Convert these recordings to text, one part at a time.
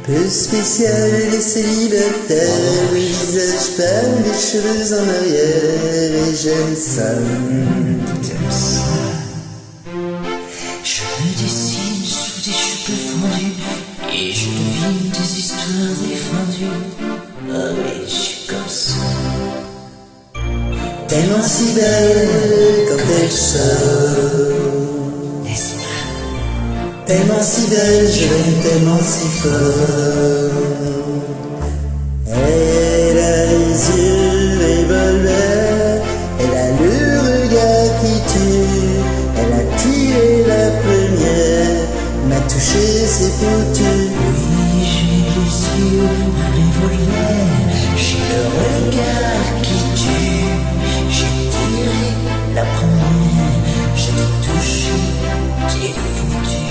Peu spécial, les célibataires, le visage pâle, les cheveux en arrière, et j'aime ça. T'aimes ça? Je me dessine sur des cheveux fendus, et je devine des histoires défendues. Ah oui, je suis comme ça. Tellement si belle quand elle sort, N'est-ce pas? tellement si belle, je l'aime tellement si fort. Elle a les yeux revolver, elle a le regard qui tue, elle a tiré la première, m'a touché, c'est foutu. Oui, j'ai les yeux revolver, j'ai le regard qui tue, j'ai tiré la première, j'ai touché, t'es foutu.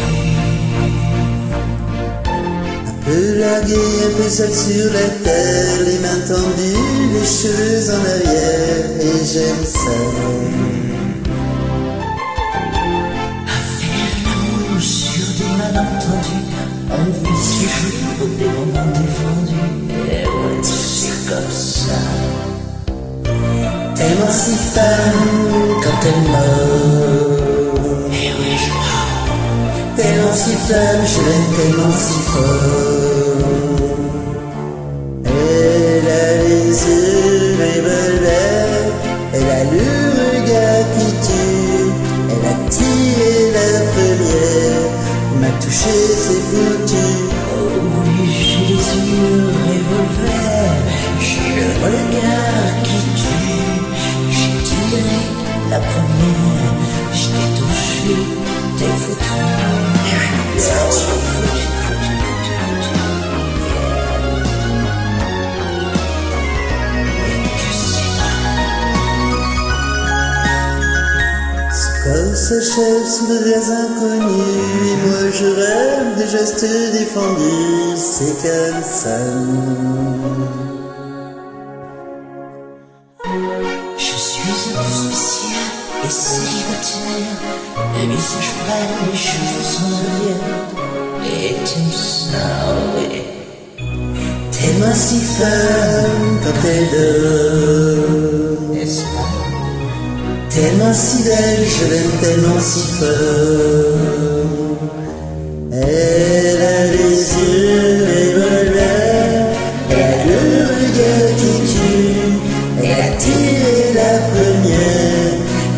Un peu largué, un peu seul sur la terre, les mains tendues, les cheveux en arrière, et j'aime ça. À faire l'amour sur des malentendus, on vit toujours des moments défendus. Et ouais, c'est comme ça. Tellement si femme quand elle meurt, Et oui, je meurs. tellement si femme, je l'aime tellement si fort. Elle a les yeux revolver, elle a le regard qui tue, elle a tiré la première, m'a touché, c'est foutu. Oh oui, j'ai les yeux revolver, j'ai le regard qui tue, j'ai tiré la première, je t'ai touché, t'es foutu. Foutu, foutu, foutu, foutu, foutu. Et que c'est Son corps s'achève sous de verres inconnus, et moi je rêve de gestes défendus, c'est comme ça. Je suis un peu spécial et célibataire, le visage pâle, les cheveux en arrière. Et t'aimes ça, ouais. Tellement si femme quand elle dort, N'est-ce pas? tellement si belle, je l'aime tellement si fort. Elle a les yeux revolver, elle a le regard qui tue, elle a tiré la première,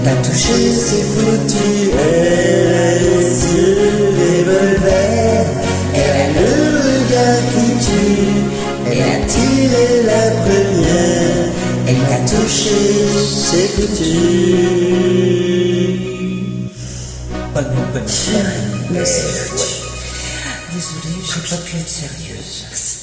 t'as touché, c'est foutu. Elle a les yeux revolver, elle a le regard qui tue, elle a tiré la première, elle t'a touché, c'est foutu. Bonne chérie, mais c'est foutu. Désolée, j'ai pas pu être sérieuse.